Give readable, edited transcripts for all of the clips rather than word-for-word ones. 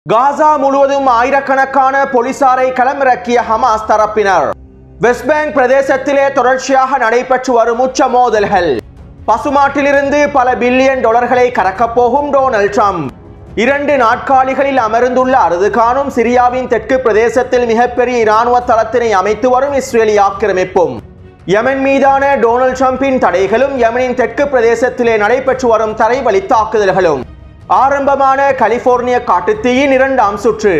காசா முழுவதும் ஆயிரக்கணக்கான போலீசாரை களமிறக்கிய ஹமாஸ் தரப்பினர். வெஸ்ட் பேங்க் பிரதேசத்திலே தொடர்ச்சியாக நடைபெற்று வரும் உச்ச மோதல்கள். பசுமாட்டிலிருந்து பல பில்லியன் டாலர்களை கறக்கப் போகும் டொனால்ட் ட்ரம்ப். 2 நாட்காலிகளில் அமர்ந்துள்ள அறுது காணும் சிரியாவின் தெற்கு பிரதேசத்தில் மிகப்பெரிய இராணுவ தளத்தினை அமைத்து வரும் இஸ்ரேலிய ஆக்கிரமிப்பும். யமன் மீதான டொனால்ட் ட்ரம்பின் தடைகளும் யமனின் தெற்கு பிரதேசத்திலே நடைபெற்று வரும் தரைவழி தாக்குதல்களும். ஆரம்பமான கலிபோர்னிய காட்டுத்தீயின் 2ஆம் சுற்று.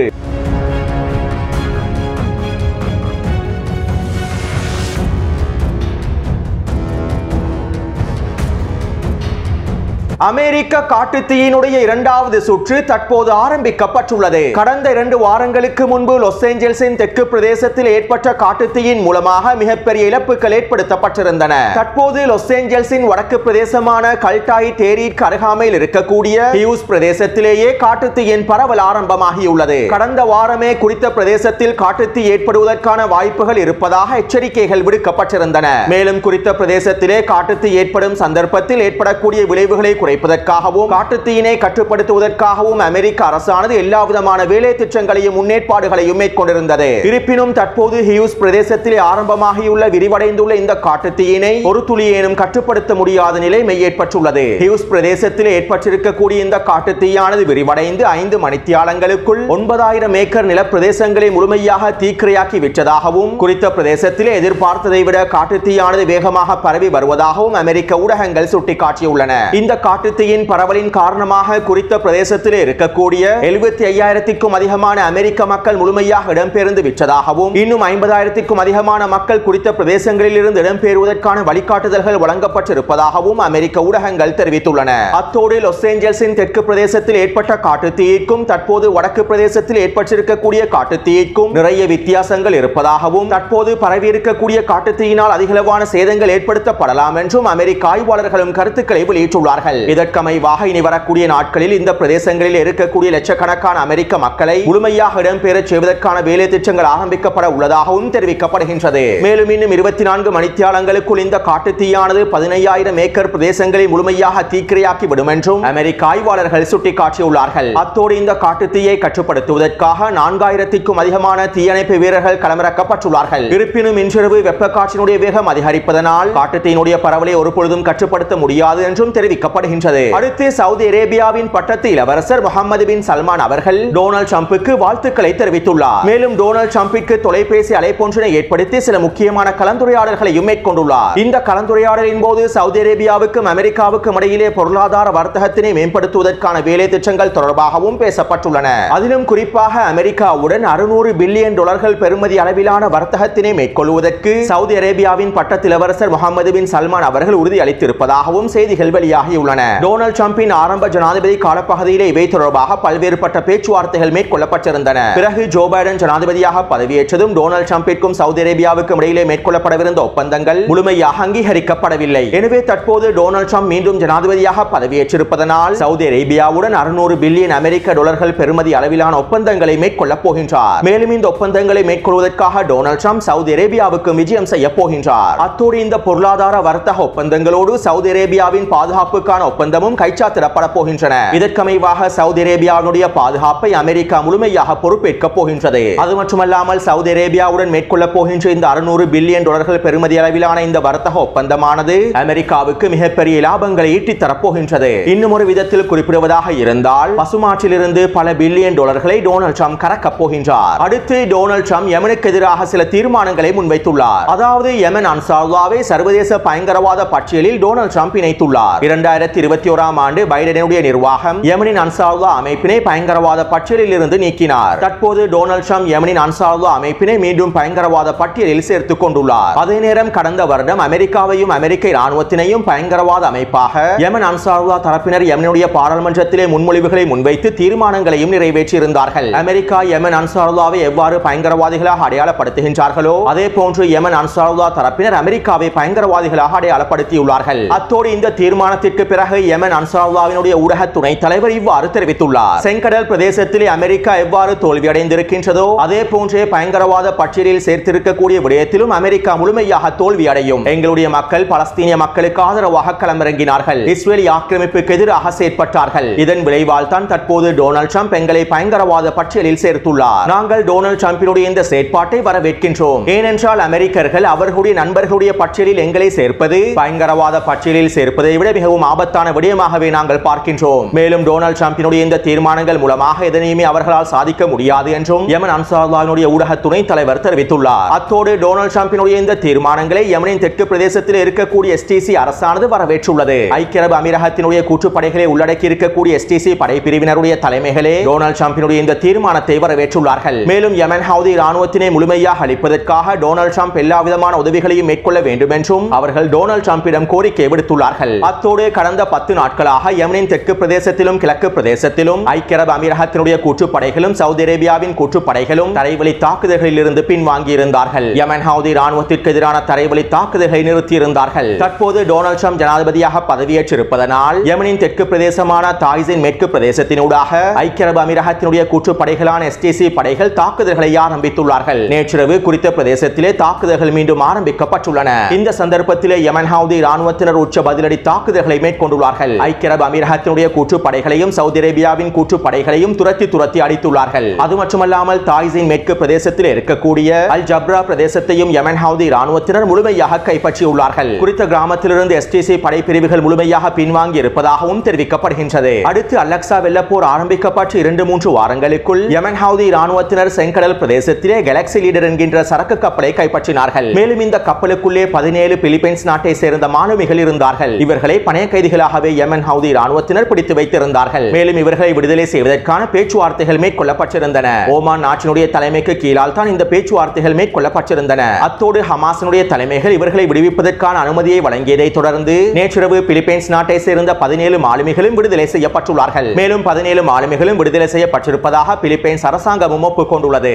அமெரிக்க காட்டுத்தீயினுடைய 2வது சுற்று தற்போது ஆரம்பிக்கப்பட்டுள்ளது. கடந்த 2 வாரங்களுக்கு முன்பு லாஸ் ஏஞ்சல்ஸின் தெற்கு பிரதேசத்தில் ஏற்பட்ட காட்டுத்தீயின் மூலமாக மிகப்பெரிய இழப்புகள் ஏற்படுத்தப்பட்டிருந்தன. தற்போது லாஸ் ஏஞ்சல்ஸின் வடக்கு பிரதேசமான கல்டாய் தேரிற்கு அருகாமையில் இருக்கக்கூடிய ஹியூஸ் பிரதேசத்திலேயே காட்டுத்தீயின் பரவல் ஆரம்பமாகியுள்ளது. கடந்த வாரமே குறித்த பிரதேசத்தில் காட்டுத்தீ ஏற்படுவதற்கான வாய்ப்புகள் இருப்பதாக எச்சரிக்கைகள் விடுக்கப்பட்டிருந்தன. மேலும் குறித்த பிரதேசத்திலே காட்டுத்தீ ஏற்படும் சந்தர்ப்பத்தில் ஏற்படக்கூடிய விளைவுகளை குறைப்பதற்காகவும் காட்டுத்தீயினை கட்டுப்படுத்துவதற்காகவும் அமெரிக்க அரசானது எல்லா விதமான வேலை திட்டங்களையும் முன்னேற்பாடுகளையும் மேற்கொண்டிருந்தது. இருப்பினும் தற்போது ஹியூஸ் பிரதேசத்திலே ஆரம்பமாகியுள்ள விரிவடைந்துள்ள இந்த காட்டுத்தீயினை ஒரு துளியேனும் கட்டுப்படுத்த முடியாத நிலைமை ஏற்பட்டுள்ளது. ஹியூஸ் பிரதேசத்திலே ஏற்பட்டிருக்கக்கூடிய இந்த காட்டுத்தீயானது விரிவடைந்து 5 மணித்தியாலங்களுக்குள் 9000 ஏக்கர் நிலப்பிரதேசங்களை முழுமையாக தீக்கிரையாக்கி விட்டதாகவும் குறித்த பிரதேசத்திலே எதிர்பார்த்ததை விட காட்டுத்தீயானது வேகமாக பரவி வருவதாகவும் அமெரிக்க ஊடகங்கள் சுட்டிக்காட்டியுள்ளன. இந்த காட்டுத்தீயின் பரவலின் காரணமாக குறித்த பிரதேசத்திலே இருக்கக்கூடிய 75,000க்கும் அதிகமான அமெரிக்க மக்கள் முழுமையாக இடம்பெயர்ந்து விட்டதாகவும் இன்னும் 50,000க்கும் அதிகமான மக்கள் குறித்த பிரதேசங்களில் இருந்து இடம்பெயர்வதற்கான வழிகாட்டுதல்கள் வழங்கப்பட்டிருப்பதாகவும் அமெரிக்க ஊடகங்கள் தெரிவித்துள்ளன. அத்தோடு லாஸ் ஏஞ்சல்ஸின் தெற்கு பிரதேசத்தில் ஏற்பட்ட காட்டுத்தீயிற்கும் தற்போது வடக்கு பிரதேசத்தில் ஏற்பட்டிருக்கக்கூடிய காட்டுத்தீயிற்கும் நிறைய வித்தியாசங்கள் இருப்பதாகவும் தற்போது பரவி இருக்கக்கூடிய காட்டுத்தீயினால் அதிகளவான சேதங்கள் ஏற்படுத்தப்படலாம் என்றும் அமெரிக்க ஆய்வாளர்களும் கருத்துக்களை வெளியிட்டுள்ளார்கள். இதற்கமைவாக இனி வரக்கூடிய நாட்களில் இந்த பிரதேசங்களில் இருக்கக்கூடிய லட்சக்கணக்கான அமெரிக்க மக்களை முழுமையாக இடம்பெயரச் செய்வதற்கான வேலை திட்டங்கள் ஆரம்பிக்கப்பட உள்ளதாகவும் தெரிவிக்கப்படுகின்றது. மேலும் இன்னும் 24 மணித்தியாலங்களுக்குள் இந்த காட்டுத்தீயானது 15,000 ஏக்கர் பிரதேசங்களை முழுமையாக தீக்கிரையாக்கி விடும் என்றும் அமெரிக்க ஆய்வாளர்கள் சுட்டிக்காட்டியுள்ளார்கள். அத்தோடு இந்த காட்டுத்தீயை கட்டுப்படுத்துவதற்காக 4,000க்கும் அதிகமான தீயணைப்பு வீரர்கள் களமிறக்கப்பட்டுள்ளார்கள். இருப்பினும் இன்றிரவு வெப்பக்காற்றினுடைய வேகம் அதிகரிப்பதனால் காட்டுத்தீயினுடைய பரவலை ஒருபொழுதும் கட்டுப்படுத்த முடியாது என்றும் தெரிவிக்கப்படுகின்றது. அடுத்து சவுதி அரேபியாவின் பட்டத்து இளவரசர் முகமது பின் சல்மான் அவர்கள் டொனால்ட் ட்ரம்புக்கு வாழ்த்துக்களை தெரிவித்துள்ளார். மேலும் டொனால்ட் ட்ரம்பிற்கு தொலைபேசி அழைப்பொன்றினை ஏற்படுத்தி சில முக்கியமான கலந்துரையாடல்களையும் மேற்கொண்டுள்ளார். இந்த கலந்துரையாடலின் போது சவுதி அரேபியாவுக்கும் அமெரிக்காவுக்கும் இடையிலே பொருளாதார வர்த்தகத்தினை மேம்படுத்துவதற்கான வேலை திட்டங்கள் தொடர்பாகவும் பேசப்பட்டுள்ளன. அதிலும் குறிப்பாக அமெரிக்காவுடன் 600 பில்லியன் டாலர்கள் பெறுமதி அளவிலான வர்த்தகத்தினை மேற்கொள்வதற்கு சவுதி அரேபியாவின் பட்டத்து இளவரசர் முகமது பின் சல்மான் அவர்கள் உறுதியளித்திருப்பதாகவும் செய்திகள் வெளியாகியுள்ளன. டொனால்ட் ட்ரம்பின் ஆரம்ப ஜனாதிபதி காலப்பகுதியிலே இவை தொடர்பாக பல்வேறுபட்ட பேச்சுவார்த்தைகள் மேற்கொள்ளப்பட்டிருந்தன. பிறகு ஜோ பைடன் ஜனாதிபதியாக பதவியேற்றதும் டொனால்ட் ட்ரம்பிற்கும் சவுதி அரேபியாவுக்கும் இடையிலே மேற்கொள்ளப்படவிருந்த ஒப்பந்தங்கள் முழுமையாக அங்கீகரிக்கப்படவில்லை. எனவே தற்போது டொனால்ட் ட்ரம்ப் மீண்டும் ஜனாதிபதியாக பதவியேற்றிருப்பதனால் சவுதி அரேபியாவுடன் 600 பில்லியன் அமெரிக்க டாலர்கள் பெறுமதி அளவிலான ஒப்பந்தங்களை மேற்கொள்ளப் போகின்றார். மேலும் இந்த ஒப்பந்தங்களை மேற்கொள்வதற்காக டொனால்ட் ட்ரம்ப் சவுதி அரேபியாவுக்கு விஜயம் செய்ய போகின்றார். அத்தோடு இந்த பொருளாதார வர்த்தக ஒப்பந்தங்களோடு சவுதி அரேபியாவின் பாதுகாப்புக்கான ஒப்பந்தமும் கைச்சாத்திடப்பட போகின்றன. இதற்கமைவாக சவுதி அரேபியாவுடைய பாதுகாப்பை அமெரிக்கா முழுமையாக பொறுப்பேற்க போகின்றது. அது மட்டுமல்லாமல் சவுதி அரேபியாவுடன் மேற்கொள்ள போகின்ற இந்த 600 பில்லியன் டாலர்கள் பெறுமதி அளவிலான இந்த வர்த்தக ஒப்பந்தமானது அமெரிக்காவுக்கு மிகப்பெரிய லாபங்களை ஈட்டித் தரப்போகின்றது. இன்னும் ஒரு விதத்தில் குறிப்பிடுவதாக இருந்தால் பசுமாட்டிலிருந்து பல பில்லியன் டாலர்களை டொனால்ட் ட்ரம்ப் கறக்கப் போகின்றார். அடுத்து டொனால்ட் ட்ரம்ப் யமனுக்கு எதிராக சில தீர்மானங்களை முன்வைத்துள்ளார். அதாவது யமன் அன்சாருல்லாவை சர்வதேச பயங்கரவாத பட்டியலில் டொனால்ட் ட்ரம்ப் இணைத்துள்ளார். 2021ஆம் ஆண்டு பைடனுடைய நிர்வாகம் யமனின் அன்சாருல்லா அமைப்பினை பயங்கரவாத பட்டியலில் இருந்து நீக்கினார். தற்போது டொனால்ட் ட்ரம்ப் யமனின் அன்சாருல்லா அமைப்பினை மீண்டும் பயங்கரவாத பட்டியலில் சேர்த்துக் கொண்டுள்ளார். அதே நேரம் கடந்த வருடம் அமெரிக்காவையும் அமெரிக்க இராணுவத்தினையும் பயங்கரவாத அமைப்பாக யமன் அன்சாருல்லா தரப்பினர் யமனுடைய பாராளுமன்றத்திலே முன்மொழிவுகளை முன்வைத்து தீர்மானங்களையும் நிறைவேற்றியிருந்தார்கள். அமெரிக்கா யமன் அன்சாருல்லாவை எவ்வாறு பயங்கரவாதிகளாக அடையாளப்படுத்துகின்றார்களோ அதே போன்று யமன் அன்சாருல்லா தரப்பினர் அமெரிக்காவை பயங்கரவாதிகளாக அடையாளப்படுத்தியுள்ளார்கள். அத்தோடு இந்த தீர்மானத்திற்கு பிறகு பிறகு யமன் அன்சாருல்லாஹ்வினுடைய ஊடக துணைத் தலைவர் இவ்வாறு தெரிவித்துள்ளார். செங்கடல் பிரதேசத்திலே அமெரிக்கா எவ்வாறு தோல்வியடைந்திருக்கின்றதோ அதே போன்றே பயங்கரவாத பட்டியலில் சேர்த்திருக்கக்கூடிய விடயத்திலும் அமெரிக்கா முழுமையாக தோல்வியடையும். எங்களுடைய மக்கள் பலஸ்தீனிய மக்களுக்கு ஆதரவாக களமிறங்கினார்கள். இஸ்ரேலி ஆக்கிரமிப்புக்கு எதிராக செயற்பட்டார்கள். இதன் விளைவால் தான் தற்போது டொனால்ட் ட்ரம்ப் எங்களை பயங்கரவாத பட்டியலில் சேர்த்துள்ளார். நாங்கள் டொனால்ட் ட்ரம்பினுடைய இந்த செயற்பாட்டை வரவேற்கின்றோம். ஏனென்றால் அமெரிக்கர்கள் அவர்களுடைய நண்பர்களுடைய பட்டியலில் எங்களை சேர்ப்பது பயங்கரவாத பட்டியலில் சேர்ப்பதை விட மிகவும் ஆபத்தான விடயமாகவே நாங்கள் பார்க்கின்றோம். மேலும் டொனால்ட் ட்ரம்பினுடைய இந்த தீர்மானங்கள் மூலமாக எதனையுமே அவர்களால் சாதிக்க முடியாது என்றும் யமன் அன்சாருல்லாஹ்வினுடைய ஊடக துணைத் தலைவர் தெரிவித்துள்ளார். அத்தோடு டொனால்ட் ட்ரம்பினுடைய இந்த தீர்மானங்களை யமனின் தெற்கு பிரதேசத்தில் இருக்கக்கூடிய எஸ்டிசி அரசானது வரவேற்றுள்ளது. ஐக்கிய அரபு அமீரகத்தினுடைய கூற்றுப்படைகளை உள்ளடக்கி இருக்கக்கூடிய எஸ்டிசி படைப்பிரிவினருடைய தலைமைகளே டொனால்ட் ட்ரம்பினுடைய இந்த தீர்மானத்தை வரவேற்றுள்ளார்கள். மேலும் யமன் ஹவுதி ராணுவத்தினை முழுமையாக அளிப்பதற்காக டொனால்ட் ட்ரம்ப் எல்லா விதமான உதவிகளையும் மேற்கொள்ள வேண்டும் என்றும் அவர்கள் டொனால்ட் ட்ரம்பிடம் கோரிக்கை விடுத்துள்ளார்கள். அத்தோடு கடந்த 10 நாட்களாக யமனின் தெற்கு பிரதேசத்திலும் கிழக்கு பிரதேசத்திலும் ஐக்கிய அரபு அமீரகத்தினுடைய கூற்றுப்படைகளும் சவுதி அரேபியாவின் கூற்றுப்படைகளும் தரைவழி தாக்குதல்களில் இருந்து பின்வாங்கி இருந்தார்கள். யமன் ஹவுதி ராணுவத்திற்கு எதிரான தரைவழி தாக்குதல்களை நிறுத்தியிருந்தார்கள். தற்போது டொனால்ட் ட்ரம்ப் ஜனாதிபதியாக பதவியேற்றிருப்பதனால் யமனின் தெற்கு பிரதேசமான தாய்ஸின் மேற்கு பிரதேசத்தினூடாக ஐக்கிய அரபு அமீரகத்தினுடைய கூற்றுப்படைகளான எஸ்டிசி படைகள் தாக்குதல்களை ஆரம்பித்துள்ளார்கள். நேற்றிரவு குறித்த பிரதேசத்திலே தாக்குதல்கள் மீண்டும் ஆரம்பிக்கப்பட்டுள்ளன. இந்த சந்தர்ப்பத்திலே யமன் ஹவுதி ராணுவத்தினர் உச்ச பதிலடி தாக்குதல்களை மேற்கொண்டுள்ளார்கள். ஐக்கிய அரபு அமீரகத்தினுடைய கூற்றுப்படைகளையும் சவுதி அரேபியாவின் கூற்றுப்படைகளையும் துரத்தி அடித்துள்ளார்கள். அது மட்டுமல்லாமல் தாய்ஸின் மேற்கு பிரதேசத்தில் இருக்கக்கூடிய அல் ஜப்ரா பிரதேசத்தையும் யமன் ஹவுதி ராணுவத்தினர் முழுமையாக கைப்பற்றியுள்ளார்கள். குறித்த கிராமத்திலிருந்து எஸ்டிசி படைப்பிரிவுகள் முழுமையாக பின்வாங்கி இருப்பதாகவும் தெரிவிக்கப்படுகின்றது. அடுத்து அலக்சா வெள்ளப்போர் ஆரம்பிக்கப்பட்டு 2-3 வாரங்களுக்குள் யமன் ஹவுதி ராணுவத்தினர் செங்கடல் பிரதேசத்திலே கேலக்ஸி லீடர் என்கின்ற சரக்கு கப்பலை கைப்பற்றினார்கள். மேலும் இந்த கப்பலுக்குள்ளே 17 பிலிப்பைன்ஸ் நாட்டை சேர்ந்த மாலுமிகள் இருந்தார்கள். இவர்களை பணைய கைதிகளாகவே யமன் ஹவுதி ராணுவத்தினர் பிடித்து வைத்திருந்தார்கள். மேலும் இவர்களை விடுதலை செய்வதற்கான பேச்சுவார்த்தைகள் மேற்கொள்ளப்பட்டிருந்தன. ஓமான் நாட்டினுடைய தலைமைக்கு கீழால் தான் இந்த பேச்சுவார்த்தைகள் மேற்கொள்ளப்பட்டிருந்தன. அத்தோடு ஹமாஸினுடைய தலைமைகள் இவர்களை விடுவிப்பதற்கான அனுமதியை வழங்கியதை தொடர்ந்து நேற்றிரவு பிலிப்பைன்ஸ் நாட்டை சேர்ந்த 17 மாலுமிகளும் விடுதலை செய்யப்பட்டுள்ளார்கள். மேலும் 17 மாலுமிகளும் விடுதலை செய்யப்பட்டிருப்பதாக பிலிப்பைன்ஸ் அரசாங்கமும் ஒப்புக்கொண்டுள்ளது.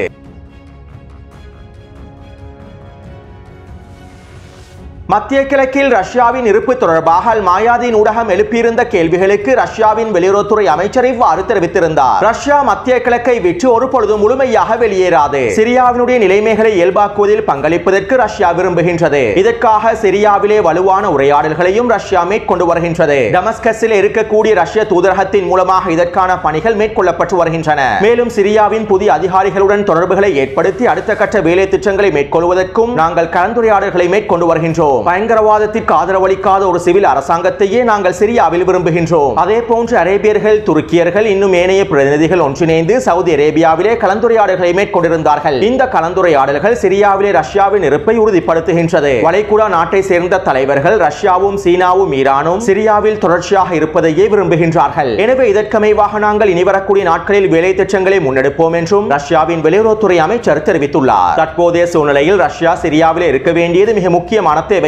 மத்திய கிழக்கில் ரஷ்யாவின் இருப்பு தொடர்பாக அல் மாயாதீன் ஊடகம் எழுப்பியிருந்த கேள்விகளுக்கு ரஷ்யாவின் வெளியுறவுத்துறை அமைச்சர் இவ்வாறு தெரிவித்திருந்தார். ரஷ்யா மத்திய கிழக்கை விட்டு ஒரு பொழுதும் முழுமையாக வெளியேறாது. சிரியாவினுடைய நிலைமைகளை இயல்பாக்குவதில் பங்களிப்பதற்கு ரஷ்யா விரும்புகின்றது. இதற்காக சிரியாவிலே வலுவான உரையாடல்களையும் ரஷ்யா மேற்கொண்டு வருகின்றது. டமஸ்கஸில் இருக்கக்கூடிய ரஷ்ய தூதரகத்தின் மூலமாக இதற்கான பணிகள் மேற்கொள்ளப்பட்டு வருகின்றன. மேலும் சிரியாவின் புதிய அதிகாரிகளுடன் தொடர்புகளை ஏற்படுத்தி அடுத்த கட்ட வேலை திட்டங்களை மேற்கொள்வதற்கும் நாங்கள் கலந்துரையாடல்களை மேற்கொண்டு வருகின்றோம். பயங்கரவாதத்திற்கு ஆதரவளிக்காத ஒரு சிவில் அரசாங்கத்தையே நாங்கள் சிரியாவில் விரும்புகின்றோம். அதே போன்று அரேபியர்கள், துருக்கியர்கள், இன்னும் ஏனைய பிரதிநிதிகள் ஒன்றிணைந்து சவுதி அரேபியாவிலே கலந்துரையாடல்களை மேற்கொண்டிருந்தார்கள். இந்த கலந்துரையாடல்கள் சிரியாவிலே ரஷ்யாவின் இருப்பை உறுதிப்படுத்துகின்றது. வளைகுடா நாட்டை சேர்ந்த தலைவர்கள் ரஷ்யாவும் சீனாவும் ஈரானும் சிரியாவில் தொடர்ச்சியாக இருப்பதையே விரும்புகின்றார்கள். எனவே இதற்கமைவாக நாங்கள் இனி வரக்கூடிய நாட்களில் வேலை திட்டங்களை முன்னெடுப்போம் என்றும் ரஷ்யாவின் வெளியுறவுத்துறை அமைச்சர் தெரிவித்துள்ளார். தற்போதைய சூழ்நிலையில் ரஷ்யா சிரியாவிலே இருக்க வேண்டியது மிக முக்கியமான தேவையாகும்.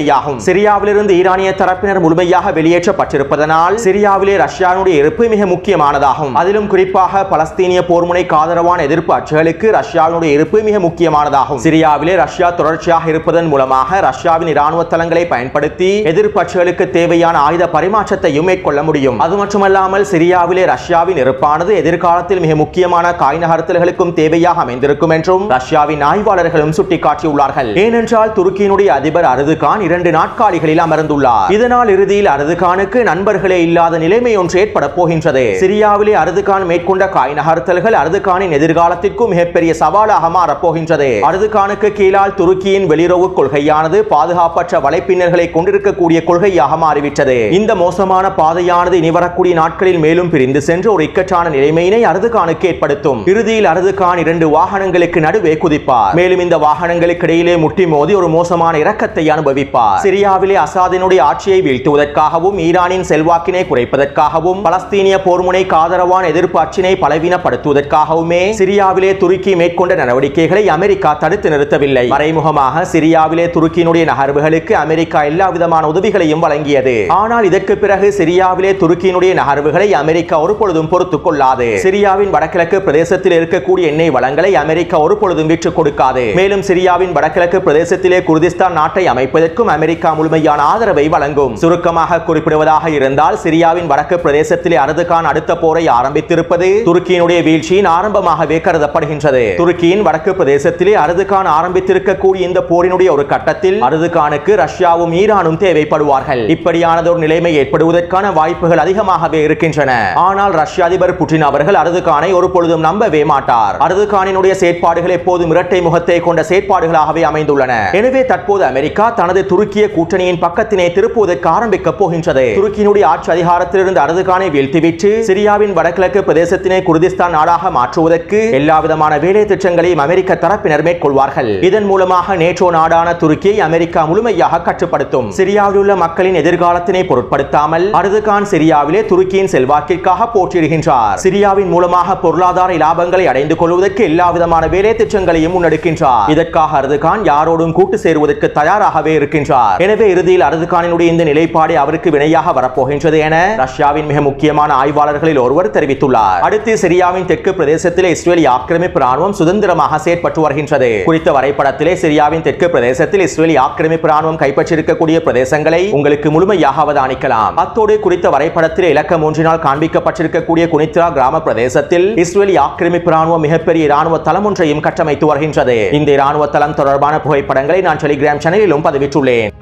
சிரியாவிலிருந்து ஈரானிய தரப்பினர் முழுமையாக வெளியேற்றப்பட்டிருப்பதனால் சிரியாவிலே ரஷ்யாவுடைய இருப்பு மிக முக்கியமானதாகும். அதிலும் குறிப்பாக பலஸ்தீனிய போர்முனைக்கு ஆதரவான எதிர்ப்பு அச்சுகளுக்கு ரஷ்யாவுடைய இருப்பு மிக முக்கியமானதாகும். சிரியாவிலே ரஷ்யா தொடர்ச்சியாக இருப்பதன் மூலமாக ரஷ்யாவின் இராணுவ தளங்களை பயன்படுத்தி எதிர்ப்பு அச்சுகளுக்கு தேவையான ஆயுத பரிமாற்றத்தையும் மேற்கொள்ள முடியும். அது மட்டுமல்லாமல் சிரியாவிலே ரஷ்யாவின் இருப்பானது எதிர்காலத்தில் மிக முக்கியமான காய் நகர்த்தல்களுக்கும் தேவையாக அமைந்திருக்கும் என்றும் ரஷ்யாவின் ஆய்வாளர்களும் சுட்டிக்காட்டியுள்ளார்கள். ஏனென்றால் துருக்கியினுடைய அதிபர் அர்துகான் 2 நாட்காலிகளில் அமர்ந்துள்ளார். இதனால் இறுதியில் அர்துகானுக்கு நண்பர்களே இல்லாத நிலைமை ஒன்று ஏற்பட போகின்றது. சிரியாவிலே அர்துகான் மேற்கொண்ட காய் நகர்த்தல்கள் அர்துகானின் எதிர்காலத்திற்கு மிகப்பெரிய சவாலாக மாறப்போகின்றது. அர்துகானுக்கு கீழால் துருக்கியின் வெளியுறவு கொள்கையானது பாதுகாப்பற்ற வலைப்பின்னர்களை கொண்டிருக்கக்கூடிய கொள்கையாக மாறிவிட்டது. இந்த மோசமான பாதையானது இனி வரக்கூடிய நாட்களில் மேலும் பிரிந்து சென்று ஒரு இக்கட்டான நிலைமையினை அர்துகானுக்கு ஏற்படுத்தும். இறுதியில் அர்துகான் 2 வாகனங்களுக்கு நடுவே குதிப்பார். மேலும் இந்த வாகனங்களுக்கு இடையிலே முட்டி மோதி ஒரு மோசமான இரக்கத்தை அனுபவிப்பார். சிரியாவிலே அசாதினுடைய ஆட்சியை வீழ்த்துவதற்காகவும் ஈரானின் செல்வாக்கினை குறைப்பதற்காகவும் பலஸ்தீனிய போர்முனைக்கு ஆதரவான எதிர்ப்பு அச்சினை பலவீனப்படுத்துவதற்காகவுமே சிரியாவிலே துருக்கி மேற்கொண்ட நடவடிக்கைகளை அமெரிக்கா தடுத்து நிறுத்தவில்லை. மறைமுகமாக சிரியாவிலே துருக்கியினுடைய நகர்வுகளுக்கு அமெரிக்கா எல்லா விதமான உதவிகளையும் வழங்கியது. ஆனால் இதற்கு பிறகு சிரியாவிலே துருக்கியினுடைய நகர்வுகளை அமெரிக்கா ஒருபொழுதும் பொறுத்துக் கொள்ளாது. சிரியாவின் வடகிழக்கு பிரதேசத்தில் இருக்கக்கூடிய எண்ணெய் வளங்களை அமெரிக்கா ஒருபொழுதும் விற்றுக் கொடுக்காது. மேலும் சிரியாவின் வடகிழக்கு பிரதேசத்திலே குர்திஸ்தான் நாட்டை அமைப்பதற்கும் போரிற்கும் அமெரிக்கா முழுமையான ஆதரவை வழங்கும். சுருக்கமாக குறிப்பிடுவதாக இருந்தால் சிரியாவின் வடக்கு பிரதேசத்திலே அர்துகான் அடுத்த போரை ஆரம்பித்திருப்பது துருக்கியினுடைய வீழ்ச்சியின் ஆரம்பமாகவே கருதப்படுகின்றது. துருக்கியின் வடக்கு பிரதேசத்திலே அர்துகான் ஆரம்பித்திருக்கக்கூடிய இந்த போரினுடைய ஒரு கட்டத்தில் அர்துகானுக்கு ரஷ்யாவும் ஈரானும் தேவைப்படுவார்கள். இப்படியானதொரு நிலைமை ஏற்படுவதற்கான வாய்ப்புகள் அதிகமாகவே இருக்கின்றன. ஆனால் ரஷ்ய அதிபர் புட்டின் அவர்கள் அர்துகானை ஒரு பொழுதும் நம்பவே மாட்டார். அர்துகானினுடைய செயற்பாடுகள் எப்போதும் இரட்டை முகத்தை கொண்ட செயற்பாடுகளாகவே அமைந்துள்ளன. எனவே தற்போது அமெரிக்கா தனது துருக்கிய கூட்டணியின் பக்கத்தினை திருப்புவதற்கு ஆரம்பிக்கப் போகின்றது. துருக்கியினுடைய ஆட்சி அதிகாரத்திலிருந்து அர்துகானை வீழ்த்திவிட்டு சிரியாவின் வடகிழக்கு பிரதேசத்தினை குர்திஸ்தான் நாடாக மாற்றுவதற்கு எல்லாவிதமான வேலை திட்டங்களையும் அமெரிக்க தரப்பினர் மேற்கொள்வார்கள். இதன் மூலமாக நேட்டோ நாடான துருக்கியை அமெரிக்கா முழுமையாக கட்டுப்படுத்தும். சிரியாவில் உள்ள மக்களின் எதிர்காலத்தினை பொருட்படுத்தாமல் அர்துகான் சிரியாவிலே துருக்கியின் செல்வாக்கிற்காக போட்டியிடுகின்றார். சிரியாவின் மூலமாக பொருளாதார லாபங்களை அடைந்து கொள்வதற்கு எல்லாவிதமான வேலை திட்டங்களையும் முன்னெடுக்கின்றார். இதற்காக அர்துகான் யாரோடும் கூட்டு சேருவதற்கு தயாராகவே இருக்கின்றார். எனவே இறுதியில் அர்துகானினுடைய இந்த நிலைப்பாடு அவருக்கு வினையாக வரப்போகின்றது என ரஷ்யாவின் மிக முக்கியமான ஆய்வாளர்களில் ஒருவர் தெரிவித்துள்ளார். அடுத்து சிரியாவின் தெற்கு பிரதேசத்திலே இஸ்ரேலிய ஆக்கிரமிப்பு ராணுவம் சுதந்திரமாக செயற்பட்டு வருகின்றது. குறித்த வரைபடத்திலே சிரியாவின் தெற்கு பிரதேசத்தில் இஸ்ரேலிய ஆக்கிரமிப்பு ராணுவம் கைப்பற்றியிருக்கக்கூடிய பிரதேசங்களை உங்களுக்கு முழுமையாக அவதானிக்கலாம். அத்தோடு குறித்த வரைபடத்தில் இலக்கம் ஒன்றினால் காண்பிக்கப்பட்டிருக்கக்கூடிய குனித்ரா கிராம பிரதேசத்தில் இஸ்ரேலிய ஆக்கிரமிப்பு ராணுவம் மிகப்பெரிய ராணுவ தளம் ஒன்றையும் கட்டமைத்து வருகின்றது. இந்த ராணுவ தளம் தொடர்பான புகைப்படங்களை நான் டெலிகிராம் சேனலிலும் பதிவிட்டுள்ளேன்.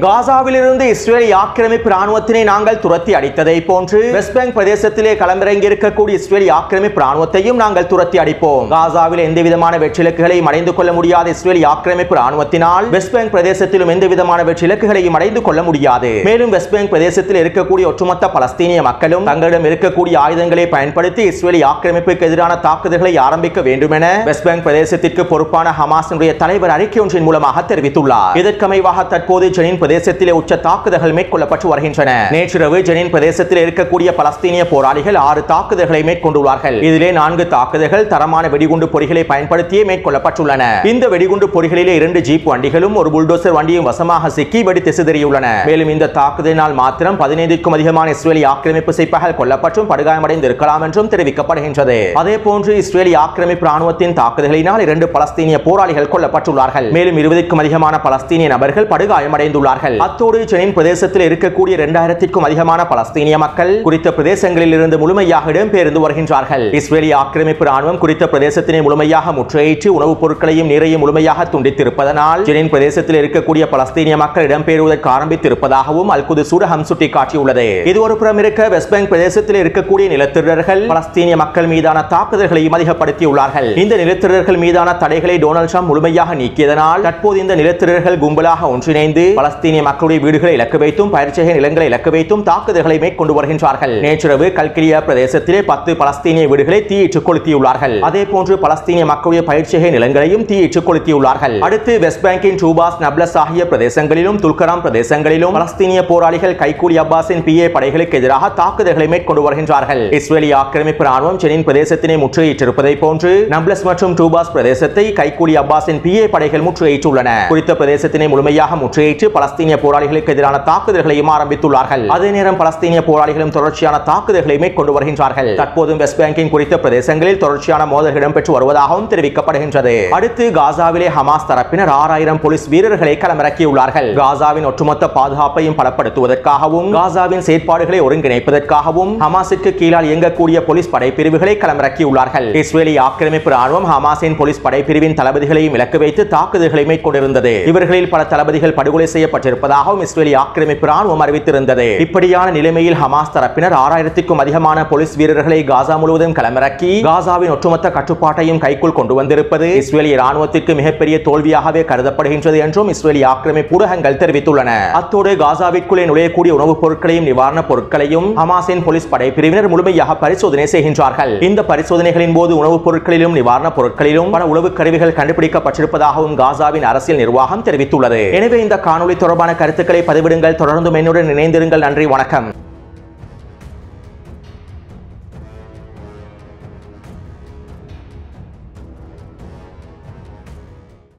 காசாவிலிருந்து இஸ்ரேலிய ஆக்கிரமிப்பு ராணுவத்தினை நாங்கள் துரத்தி அடித்ததை போன்று வெஸ்ட் பேங்க் பிரதேசத்திலே களமிறங்கி இருக்கக்கூடிய இஸ்ரேலிய ஆக்கிரமிப்பு ராணுவத்தையும் நாங்கள் துரத்தி அடிப்போம். காசாவில் எந்தவிதமான வெற்றிலக்குகளையும் அடைந்து கொள்ள முடியாத இஸ்ரேலிய ஆக்கிரமிப்பு ராணுவத்தினால் வெஸ்ட் பேங்க் பிரதேசத்திலும் எந்தவிதமான வெற்றிலக்குகளையும் அடைந்து கொள்ள முடியாது. மேலும் வெஸ்ட் பேங்க் பிரதேசத்தில் இருக்கக்கூடிய ஒட்டுமொத்த பலஸ்தீனிய மக்களும் தங்களிடம் இருக்கக்கூடிய ஆயுதங்களை பயன்படுத்தி இஸ்ரேலிய ஆக்கிரமிப்புக்கு எதிரான தாக்குதல்களை ஆரம்பிக்க வேண்டும் என வெஸ்ட் பேங்க் பிரதேசத்திற்கு பொறுப்பான ஹமாஸினுடைய தலைவர் அறிக்கை ஒன்றின் மூலமாக தெரிவித்துள்ளார். இதற்கமைவாக தற்போது ஜெனின் பிரதேசத்திலே உச்ச தாக்குதல்கள் மேற்கொள்ளப்பட்டு வருகின்றன. நேற்றிரவு ஜெனின் பிரதேசத்தில் இருக்கக்கூடிய பலஸ்தீனிய போராளிகள் 6 தாக்குதல்களை மேற்கொண்டுள்ளார்கள். இதிலே 4 தாக்குதல்கள் தரமான வெடிகுண்டு பொறிகளை பயன்படுத்தியே மேற்கொள்ளப்பட்டுள்ளன. இந்த வெடிகுண்டு பொறிகளிலே 2 ஜீப் வண்டிகளும் ஒரு புல்டோசர் வண்டியும் வசமாக சிக்கி வெடித்து சிதறியுள்ளன. மேலும் இந்த தாக்குதலினால் மாத்திரம் 15க்கும் அதிகமான இஸ்ரேலிய ஆக்கிரமிப்பு சிப்பாய்கள் கொல்லப்பட்டும் படுகாயமடைந்து இருக்கலாம் என்றும் தெரிவிக்கப்படுகின்றது. அதே போன்று இஸ்ரேலிய ஆக்கிரமிப்பு ராணுவத்தின் தாக்குதலினால் 2 பலஸ்தீனிய போராளிகள் கொல்லப்பட்டுள்ளார்கள். மேலும் 20க்கும் அதிகமான பலஸ்தீனிய நபர்கள் படுகாயமடைந்துள்ளார்கள். அத்தோடு ஜெனின் பிரதேசத்தில் இருக்கக்கூடிய 2000க்கும் அதிகமான பலஸ்தீனிய மக்கள் குறித்த பிரதேசங்களில் இருந்து முழுமையாக இடம்பெயர்ந்து வருகின்றார்கள். இஸ்ரேலிய ஆக்கிரமிப்பு ராணுவம் குறித்த பிரதேசத்தினை முழுமையாக முற்றுகையிட்டு உணவுப் பொருட்களையும் நீரையும் முழுமையாக துண்டித்திருப்பதனால் ஜெனின் பிரதேசத்தில் இருக்கக்கூடிய பலஸ்தீனிய மக்கள் இடம்பெயர்வதற்கு ஆரம்பித்திருப்பதாகவும் அல்-குத்ஸ் ஊடகம் சுட்டிக்காட்டியுள்ளது. இது ஒரு புறம் இருக்க வெஸ்ட் பேங்க் பிரதேசத்தில் இருக்கக்கூடிய நிலத்திரர்கள் பலஸ்தீனிய மக்கள் மீதான தாக்குதல்களையும் அதிகப்படுத்தியுள்ளார்கள். இந்த நிலத்திரர்கள் மீதான தடைகளை டொனால்ட் ட்ரம்ப் முழுமையாக நீக்கியதனால் தற்போது இந்த நிலத்திரர்கள் கும்பலாக ஒன்றிணைந்து பலஸ்தீனிய மக்களுடைய வீடுகளை இலக்கு வைத்தும் பயிற்சிகை நிலங்களை இலக்கு வைத்தும் தாக்குதல்களை மேற்கொண்டு வருகின்றார்கள். நேற்றிரவு கல்கிரியா பிரதேசத்திலே 10 பலஸ்தீனிய வீடுகளை தீயிட்டு கொளுத்தியுள்ளார்கள். அதே போன்று பலஸ்தீனிய மக்களுடைய பயிற்சிகை நிலங்களையும் தீயிட்டு கொளுத்தியுள்ளார்கள். அடுத்து வெஸ்ட் பேங்கின் டூபாஸ், நப்லஸ் ஆகிய பிரதேசங்களிலும் துல்கராம் பிரதேசங்களிலும் பலஸ்தீனிய போராளிகள் கைகூலி அப்பாஸின் PA படைகளுக்கு எதிராக தாக்குதல்களை மேற்கொண்டு வருகின்றார்கள். இஸ்ரேலிய ஆக்கிரமிப்பு ராணுவம் ஜெனின் பிரதேசத்தினை முற்றுகையிட்டிருப்பதை போன்று நப்லஸ் மற்றும் டூபாஸ் பிரதேசத்தை கைகூலி அப்பாஸின் PA படைகள் முற்றுகையிட்டுள்ளன. குறித்த பிரதேசத்தினை முழுமையாக முற்றுகையிட்டு பலஸ்தீனிய போராளிகளுக்கு எதிரான தாக்குதல்களையும் ஆரம்பித்துள்ளார்கள். அதே நேரம் பலஸ்தீனிய போராளிகளும் தொடர்ச்சியான தாக்குதல்களை மேற்கொண்டு வருகின்றார்கள். தற்போதும் வெஸ்ட் பேங்கின் குறித்த பிரதேசங்களில் தொடர்ச்சியான மோதல்கள் இடம்பெற்று வருவதாகவும் தெரிவிக்கப்படுகின்றது. அடுத்து காசாவிலே ஹமாஸ் தரப்பினர் 6000 போலீஸ் வீரர்களை களமிறக்கியுள்ளார்கள். காசாவின் ஒட்டுமொத்த பாதுகாப்பையும் பலப்படுத்துவதற்காகவும் காசாவின் செயற்பாடுகளை ஒருங்கிணைப்பதற்காகவும் ஹமாஸுக்கு கீழால் இயங்கக்கூடிய போலீஸ் படைப்பிரிவுகளை களமிறக்கியுள்ளார்கள். இஸ்ரேலிய ஆக்கிரமிப்பு ராணுவம் ஹமாஸின் போலீஸ் படைப்பிரிவின் தளபதிகளையும் இலக்கு வைத்து தாக்குதல்களை மேற்கொண்டிருந்தது. இவர்களில் பல தளபதிகள் படுகொலை செய்யப்பட்டிருப்பதாகவும் இஸ்ரேலிய ஆக்கிரமிப்பு ராணுவம் அறிவித்திருந்தது. இப்படியான நிலைமையில் ஹமாஸ் தரப்பினர் 6000க்கும் அதிகமான போலீஸ் வீரர்களை காசா முழுவதும் களமிறக்கி காசாவின் ஒட்டுமொத்த கட்டுப்பாட்டையும் கைக்குள் கொண்டு வந்திருப்பது இஸ்ரேலிய ராணுவத்திற்கு மிகப்பெரிய தோல்வியாகவே கருதப்படுகின்றது என்றும் இஸ்ரேலிய ஆக்கிரமிப்பு ஊடகங்கள் தெரிவித்துள்ளன. அத்தோடு காசாவிற்குள்ளே நுழையக்கூடிய உணவுப் பொருட்களையும் நிவாரணப் பொருட்களையும் ஹமாஸின் போலீஸ் படைப்பிரிவினர் முழுமையாக பரிசோதனை செய்கின்றார்கள். இந்த பரிசோதனைகளின் போது உணவுப் பொருட்களிலும் நிவாரணப் பொருட்களிலும் பல உளவு கருவிகள் கண்டுபிடிக்கப்பட்டிருப்பதாகவும் காசாவின் அரசியல் நிர்வாகம் தெரிவித்துள்ளது. எனவே இந்த காணொளி தொடர்பான கருத்துக்களை பதிவிடுங்கள். தொடர்ந்து என்னுடன் இணைந்திருங்கள். நன்றி, வணக்கம்.